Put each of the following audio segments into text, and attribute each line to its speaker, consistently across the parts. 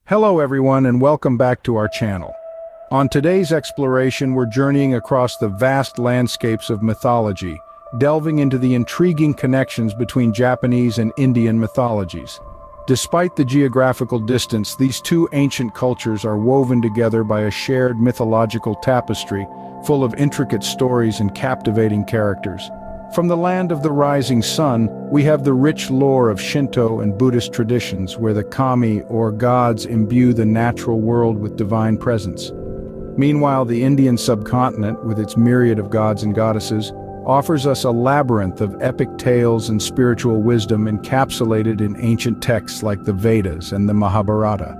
Speaker 1: Hello everyone and welcome back to our channel. On today's exploration, we're journeying across the vast landscapes of mythology, delving into the intriguing connections between Japanese and Indian mythologies. Despite the geographical distance, these two ancient cultures are woven together by a shared mythological tapestry full of intricate stories and captivating characters. From the land of the rising sun, we have the rich lore of Shinto and Buddhist traditions where the kami, or gods, imbue the natural world with divine presence. Meanwhile, the Indian subcontinent, with its myriad of gods and goddesses, offers us a labyrinth of epic tales and spiritual wisdom encapsulated in ancient texts like the Vedas and the Mahabharata.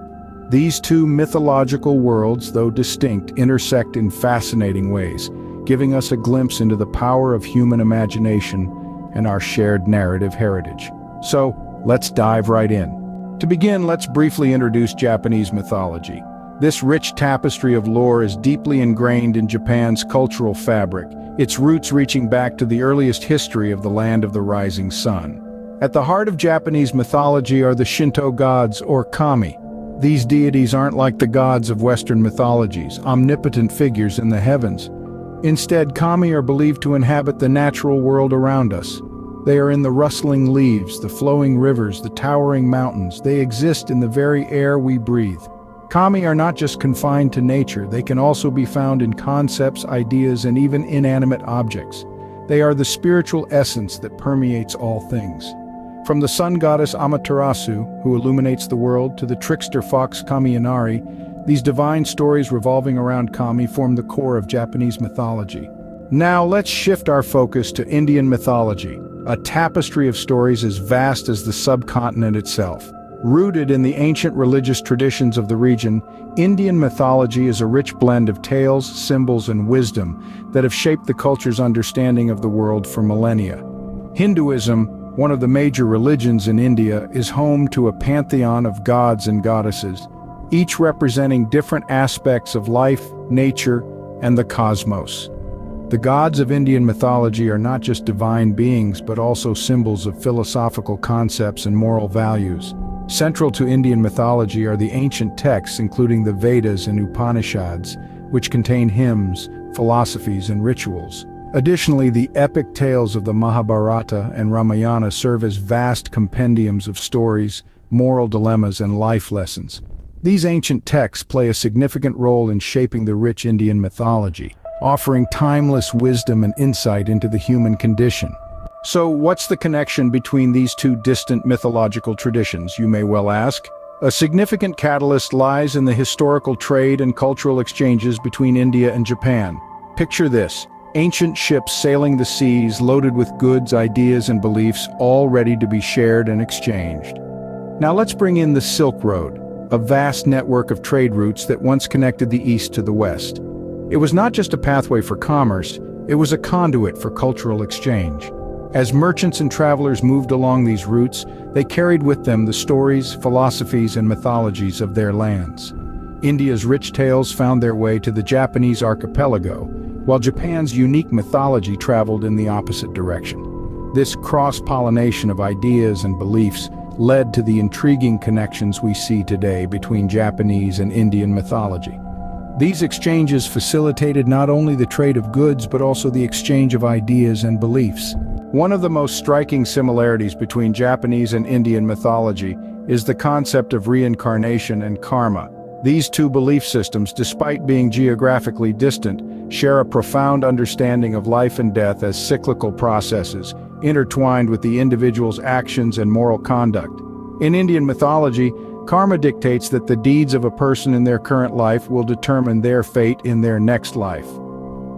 Speaker 1: These two mythological worlds, though distinct, intersect in fascinating ways, giving us a glimpse into the power of human imagination and our shared narrative heritage. So, let's dive right in. To begin, let's briefly introduce Japanese mythology. This rich tapestry of lore is deeply ingrained in Japan's cultural fabric, its roots reaching back to the earliest history of the land of the rising sun. At the heart of Japanese mythology are the Shinto gods, or kami. These deities aren't like the gods of Western mythologies, omnipotent figures in the heavens. Instead, kami are believed to inhabit the natural world around us. They are in the rustling leaves, the flowing rivers, the towering mountains. They exist in the very air we breathe. Kami are not just confined to nature, they can also be found in concepts, ideas, and even inanimate objects. They are the spiritual essence that permeates all things. From the sun goddess Amaterasu, who illuminates the world, to the trickster fox Kami-Inari, these divine stories revolving around kami form the core of Japanese mythology. Now let's shift our focus to Indian mythology, a tapestry of stories as vast as the subcontinent itself. Rooted in the ancient religious traditions of the region, Indian mythology is a rich blend of tales, symbols, and wisdom that have shaped the culture's understanding of the world for millennia. Hinduism, one of the major religions in India, is home to a pantheon of gods and goddesses, each representing different aspects of life, nature, and the cosmos. The gods of Indian mythology are not just divine beings, but also symbols of philosophical concepts and moral values. Central to Indian mythology are the ancient texts, including the Vedas and Upanishads, which contain hymns, philosophies, and rituals. Additionally, the epic tales of the Mahabharata and Ramayana serve as vast compendiums of stories, moral dilemmas, and life lessons. These ancient texts play a significant role in shaping the rich Indian mythology, offering timeless wisdom and insight into the human condition. So, what's the connection between these two distant mythological traditions, you may well ask? A significant catalyst lies in the historical trade and cultural exchanges between India and Japan. Picture this: ancient ships sailing the seas loaded with goods, ideas, and beliefs, all ready to be shared and exchanged. Now let's bring in the Silk Road, a vast network of trade routes that once connected the East to the West. It was not just a pathway for commerce, it was a conduit for cultural exchange. As merchants and travelers moved along these routes, they carried with them the stories, philosophies, and mythologies of their lands. India's rich tales found their way to the Japanese archipelago, while Japan's unique mythology traveled in the opposite direction. This cross-pollination of ideas and beliefs led to the intriguing connections we see today between Japanese and Indian mythology. These exchanges facilitated not only the trade of goods but also the exchange of ideas and beliefs. One of the most striking similarities between Japanese and Indian mythology is the concept of reincarnation and karma. These two belief systems, despite being geographically distant, share a profound understanding of life and death as cyclical processes, intertwined with the individual's actions and moral conduct. In Indian mythology, karma dictates that the deeds of a person in their current life will determine their fate in their next life.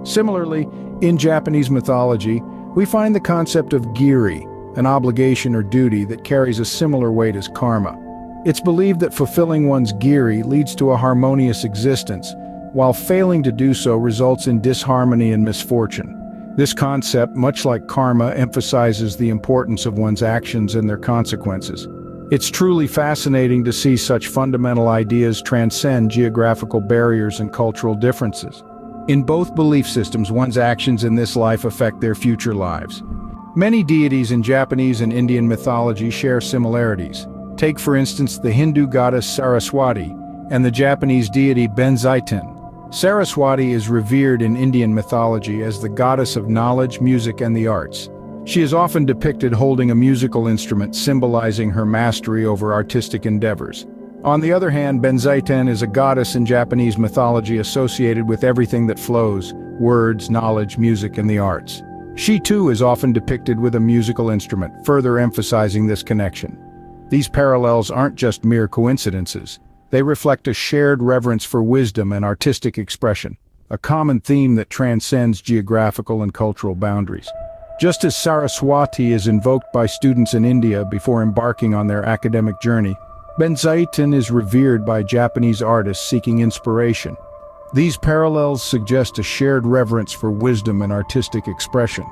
Speaker 1: Similarly, in Japanese mythology, we find the concept of giri, an obligation or duty that carries a similar weight as karma. It's believed that fulfilling one's giri leads to a harmonious existence, while failing to do so results in disharmony and misfortune. This concept, much like karma, emphasizes the importance of one's actions and their consequences. It's truly fascinating to see such fundamental ideas transcend geographical barriers and cultural differences. In both belief systems, one's actions in this life affect their future lives. Many deities in Japanese and Indian mythology share similarities. Take, for instance, the Hindu goddess Saraswati and the Japanese deity Benzaiten. Saraswati is revered in Indian mythology as the goddess of knowledge, music, and the arts. She is often depicted holding a musical instrument, symbolizing her mastery over artistic endeavors. On the other hand, Benzaiten is a goddess in Japanese mythology associated with everything that flows: words, knowledge, music, and the arts. She too is often depicted with a musical instrument, further emphasizing this connection. These parallels aren't just mere coincidences. They reflect a shared reverence for wisdom and artistic expression, a common theme that transcends geographical and cultural boundaries. Just as Saraswati is invoked by students in India before embarking on their academic journey, Benzaiten is revered by Japanese artists seeking inspiration. These parallels suggest a shared reverence for wisdom and artistic expression.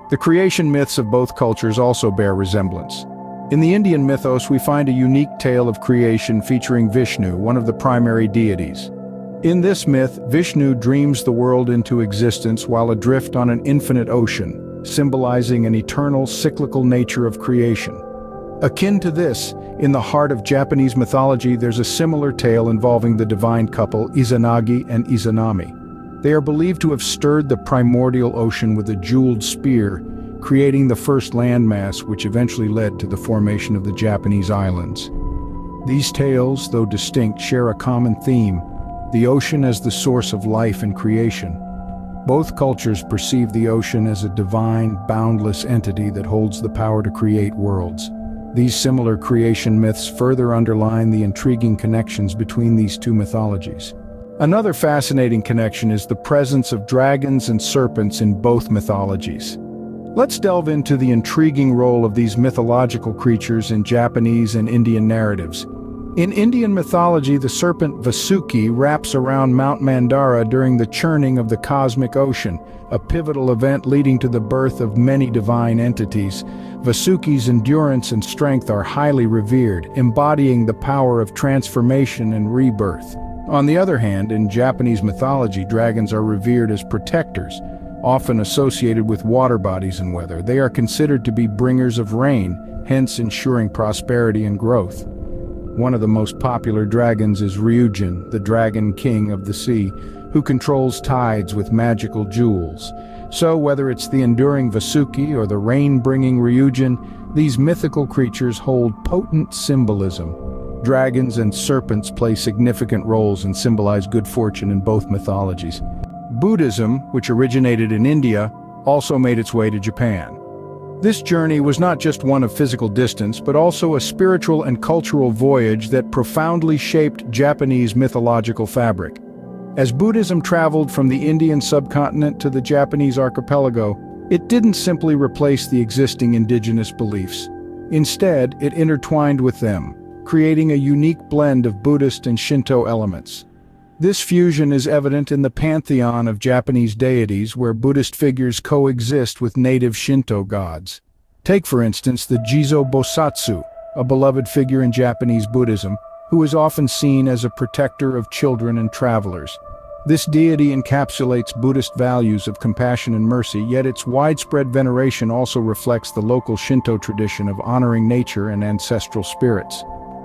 Speaker 1: The creation myths of both cultures also bear resemblance. In the Indian mythos, we find a unique tale of creation featuring Vishnu, one of the primary deities. In this myth, Vishnu dreams the world into existence while adrift on an infinite ocean, symbolizing an eternal, cyclical nature of creation. Akin to this, in the heart of Japanese mythology, there's a similar tale involving the divine couple Izanagi and Izanami. They are believed to have stirred the primordial ocean with a jeweled spear, creating the first landmass which eventually led to the formation of the Japanese islands. These tales, though distinct, share a common theme: the ocean as the source of life and creation. Both cultures perceive the ocean as a divine, boundless entity that holds the power to create worlds. These similar creation myths further underline the intriguing connections between these two mythologies. Another fascinating connection is the presence of dragons and serpents in both mythologies. Let's delve into the intriguing role of these mythological creatures in Japanese and Indian narratives. In Indian mythology, the serpent Vasuki wraps around Mount Mandara during the churning of the cosmic ocean, a pivotal event leading to the birth of many divine entities. Vasuki's endurance and strength are highly revered, embodying the power of transformation and rebirth. On the other hand, in Japanese mythology, dragons are revered as protectors, often associated with water bodies and weather. They are considered to be bringers of rain, hence ensuring prosperity and growth. One of the most popular dragons is Ryujin, the dragon king of the sea, who controls tides with magical jewels. So whether it's the enduring Vasuki or the rain-bringing Ryujin, these mythical creatures hold potent symbolism. Dragons and serpents play significant roles and symbolize good fortune in both mythologies. Buddhism, which originated in India, also made its way to Japan. This journey was not just one of physical distance, but also a spiritual and cultural voyage that profoundly shaped Japanese mythological fabric. As Buddhism traveled from the Indian subcontinent to the Japanese archipelago, it didn't simply replace the existing indigenous beliefs. Instead, it intertwined with them, creating a unique blend of Buddhist and Shinto elements. This fusion is evident in the pantheon of Japanese deities, where Buddhist figures coexist with native Shinto gods. Take, for instance, the Jizo Bosatsu, a beloved figure in Japanese Buddhism, who is often seen as a protector of children and travelers. This deity encapsulates Buddhist values of compassion and mercy, yet its widespread veneration also reflects the local Shinto tradition of honoring nature and ancestral spirits.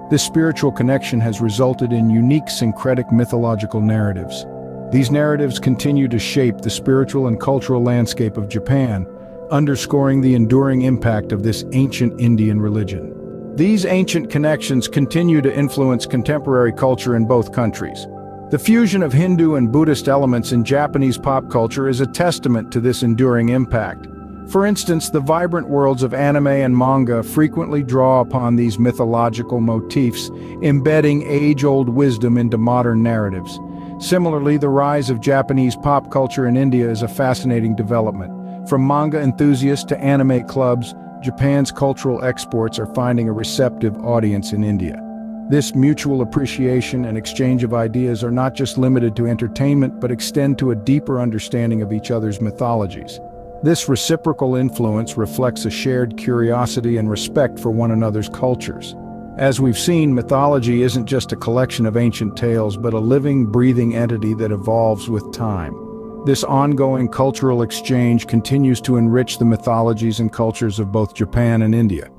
Speaker 1: This spiritual connection has resulted in unique syncretic mythological narratives. These narratives continue to shape the spiritual and cultural landscape of Japan, underscoring the enduring impact of this ancient Indian religion. These ancient connections continue to influence contemporary culture in both countries. The fusion of Hindu and Buddhist elements in Japanese pop culture is a testament to this enduring impact. For instance, the vibrant worlds of anime and manga frequently draw upon these mythological motifs, embedding age-old wisdom into modern narratives. Similarly, the rise of Japanese pop culture in India is a fascinating development. From manga enthusiasts to anime clubs, Japan's cultural exports are finding a receptive audience in India. This mutual appreciation and exchange of ideas are not just limited to entertainment, but extend to a deeper understanding of each other's mythologies. This reciprocal influence reflects a shared curiosity and respect for one another's cultures. As we've seen, mythology isn't just a collection of ancient tales, but a living, breathing entity that evolves with time. This ongoing cultural exchange continues to enrich the mythologies and cultures of both Japan and India.